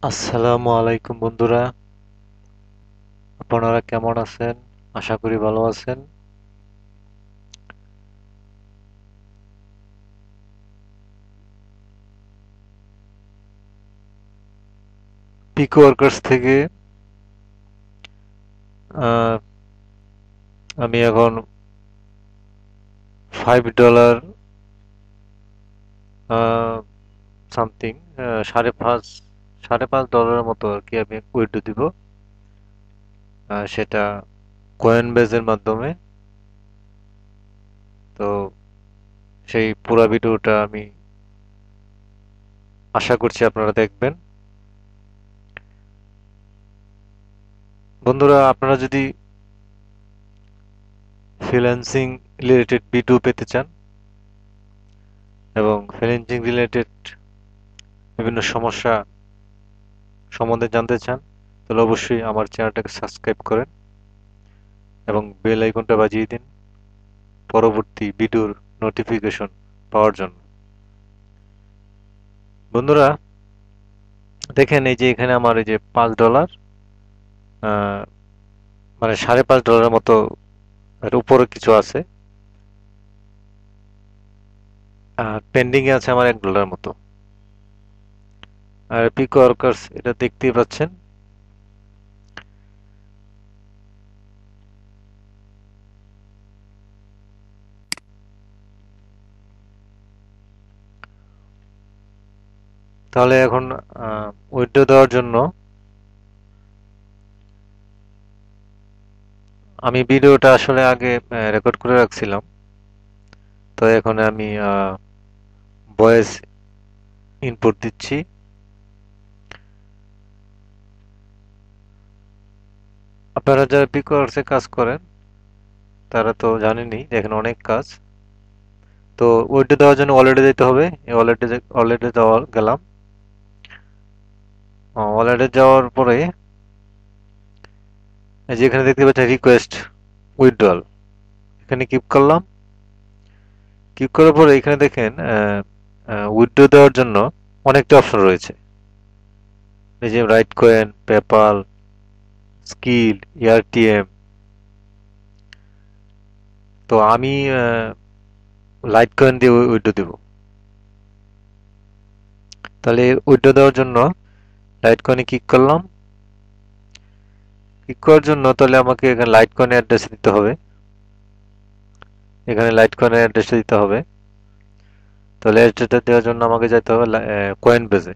আসসালামু আলাইকুম বন্ধুরা, আপনারা কেমন আছেন? আশা করি ভালো আছেন। পিকওয়ার্কার্স থেকে আহ, আমি এখন $5 সামথিং, সাড়ে পাঁচ ডলারের মতো আর কি আমি উইথড্র দিব। সেটা কয়েনবেজের মাধ্যমে। তো সেই পুরো ভিডিওটা আমি আশা করছি আপনারা দেখবেন। বন্ধুরা, আপনারা যদি ফ্রিল্যান্সিং রিলেটেড ভিডিও পেতে চান এবং ফ্রিল্যান্সিং রিলেটেড বিভিন্ন সমস্যা সম্বন্ধে জানতে চান, তাহলে অবশ্যই আমার চ্যানেলটাকে সাবস্ক্রাইব করেন এবং বেল আইকনটা বাজিয়ে দিন পরবর্তী ভিডিওর নোটিফিকেশন পাওয়ার জন্য। বন্ধুরা, দেখেন এই যে এখানে আমার এই যে $5, মানে $5.5 মতো এর উপরে কিছু আছে, আর পেন্ডিং এ আছে আমার $1 মতো। আর পিকো ওয়ার্কার্স এটা দেখতেই পাচ্ছেন। তাহলে এখন উইথড্র দেওয়ার জন্য আমি ভিডিওটা আসলে আগে রেকর্ড করে রাখছিলাম। তো এখন আমি ভয়েস ইনপুট দিচ্ছি। আপনারা যারা পিকওয়ার্কসে কাজ করেন তারা তো জানেনই, দেখেন অনেক কাজ। তো ওইটা দেওয়ার জন্য ওয়ালেটে যেতে হবে। এই ওয়ালেটে দেওয়া গেলাম। ওয়ালেটে যাওয়ার পরে এই যে এখানে দেখতে পাচ্ছেন রিকোয়েস্ট উইথড্রল, এখানে ক্লিক করলাম। ক্লিক করার পরে এখানে দেখেন উইথড্র দেওয়ার জন্য অনেকটা অপশন রয়েছে। এই যে right coin, PayPal, skill, ARTM. তো আমি লাইট কয়েন দিয়ে উইথড্র দেব। তাহলে উইথড্র দেওয়ার জন্য লাইট কয়েনে ক্লিক করলাম। ক্লিক করার জন্য তাহলে আমাকে এখানে লাইট কয়েনের অ্যাড্রেস দিতে হবে। এখানে লাইট কয়েনের অ্যাড্রেসটা দিতে হবে। তাহলে অ্যাড্রেসটা দেওয়ার জন্য আমাকে যেতে হবে কয়েন বেজে।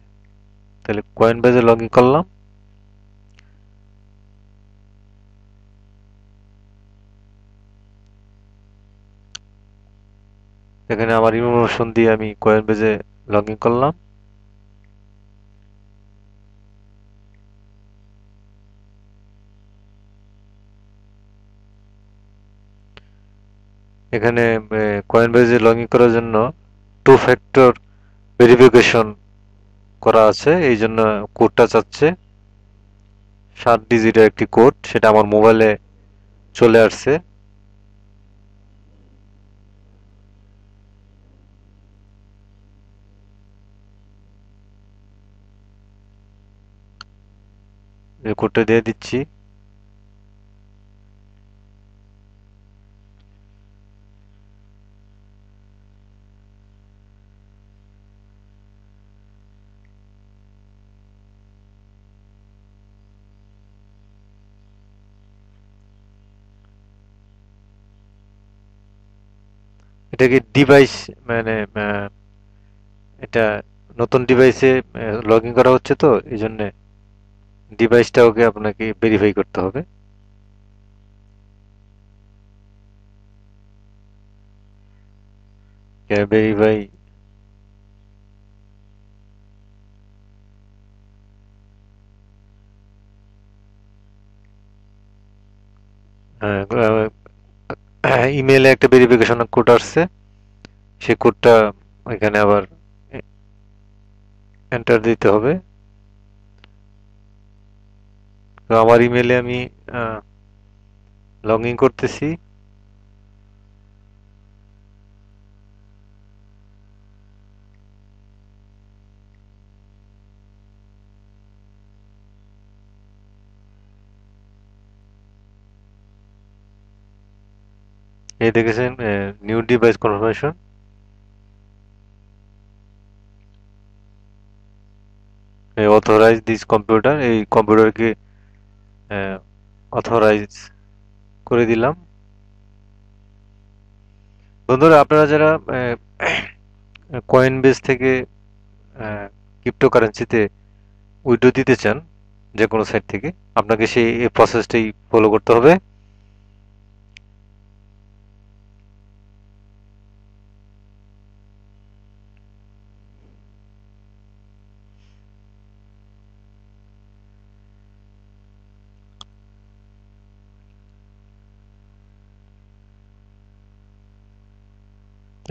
তাহলে কয়েন বেজে লগ ইন করলাম। এখানে আমার ইনফরমেশন দিয়ে আমি কয়েন বেজে লগ ইন করলাম। এখানে কয়েন বেজে লগ ইন করার জন্য টু ফ্যাক্টর ভেরিফিকেশন করা আছে, এই জন্য কোডটা চাচ্ছে। 7 ডিজিটের একটি কোড, সেটা আমার মোবাইলে চলে আসছে। এই কোডটা দিয়ে দিচ্ছি। এটা কি ডিভাইস, মানে এটা নতুন ডিভাইসে লগ ইন করা হচ্ছে, তো এই জন্য ডিভাইসটাকে আপনাকে ভেরিফাই করতে হবে। ভেরিফাই। ইমেলে একটা ভেরিফিকেশন কোড আসছে, সেই কোডটা এখানে আবার এন্টার দিতে হবে। তো আমার ইমেলে আমি লগ ইন করতেছি। এই দেখেছেন new device confirmation, authorize this computer, এই কম্পিউটারকে অথরাইজ করে দিলাম। বন্ধুরা আপনারা যারা কয়েনবেস থেকে ক্রিপ্টোকারেন্সিতে উইথড্র দিতে চান যে কোনো সাইট থেকে, আপনাকে সেই এই প্রসেসটাই ফলো করতে হবে।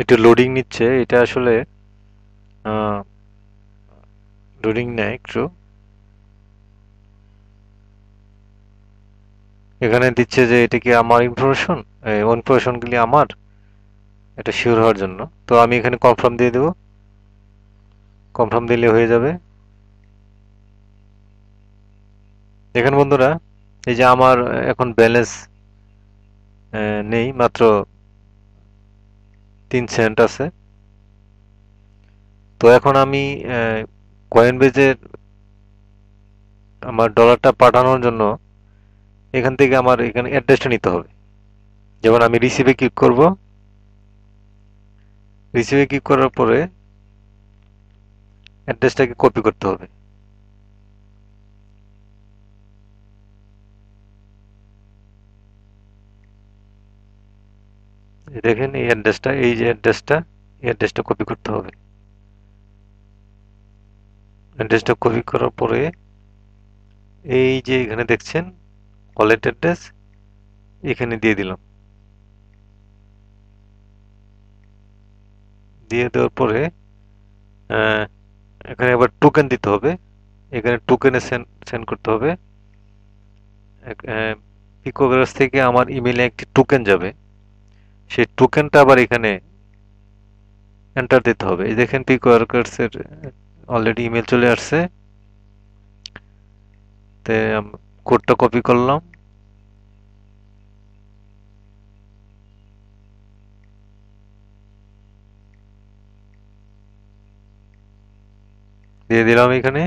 একটু লোডিং নিচ্ছে, এটা আসলে লোডিং নেয় একটু। এখানে দিচ্ছে যে এটা কি আমার ইনফরমেশন, ইনফরমেশনগুলি আমার, এটা শিওর হওয়ার জন্য। তো আমি এখানে কনফার্ম দিয়ে দেবো, কনফার্ম দিলে হয়ে যাবে। দেখেন বন্ধুরা, এই যে আমার এখন ব্যালেন্স নেই, মাত্র 3 সেন্ট আছে। তো এখন আমি কয়েনবেজের আমার ডলারটা পাঠানোর জন্য এখান থেকে আমার এখানে অ্যাড্রেসটা নিতে হবে। যেমন আমি রিসিভে ক্লিক করব, রিসিভে ক্লিক করার পরে অ্যাড্রেসটাকে কপি করতে হবে। দেখেন এই অ্যাড্রেসটা, এই যে অ্যাড্রেসটা, এই অ্যাড্রেসটা কপি করতে হবে। অ্যাড্রেসটা কপি করার পরে এই যে এখানে দেখছেন ওয়ালেট অ্যাড্রেস, এখানে দিয়ে দিলাম। দিয়ে দেওয়ার পরে আহ, এখানে আবার টোকেন দিতে হবে, এখানে টোকেনে সেন্ড সেন্ড করতে হবে। পিকোগ্রাস থেকে আমার ইমেইলে একটি টোকেন যাবে, সেই টোকেনটা আবার এখানে এন্টার দিতে হবে। এই দেখেন পিকোওয়ার্কার্স এর অলরেডি ইমেল চলে আসছে। তে কোডটা কপি করলাম, দিয়ে দিলাম এখানে।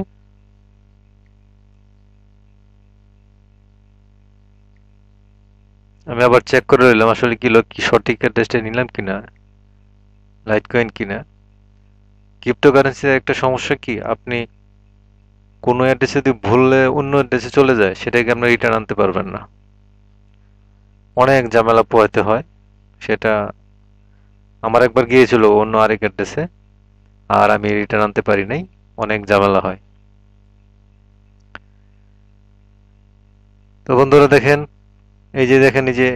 আমি আবার চেক করে নিলাম আসলে কি সঠিক অ্যাড্রেসটা নিলাম কিনা, লাইট কয়েন কিনা। ক্রিপ্টোকারেন্সির একটা সমস্যা কি, আপনি কোনো অ্যাড্রেসে যদি ভুলে অন্য অ্যাড্রেসে চলে যায়, সেটাকে আপনি রিটার্ন আনতে পারবেন না, অনেক ঝামেলা পোহাতে হয়। সেটা আমার একবার গিয়েছিল অন্য আরেক অ্যাড্রেসে, আর আমি রিটার্ন আনতে পারি নাই, অনেক ঝামেলা হয়। তো বন্ধুরা দেখেন, এই যে দেখেন, এই যে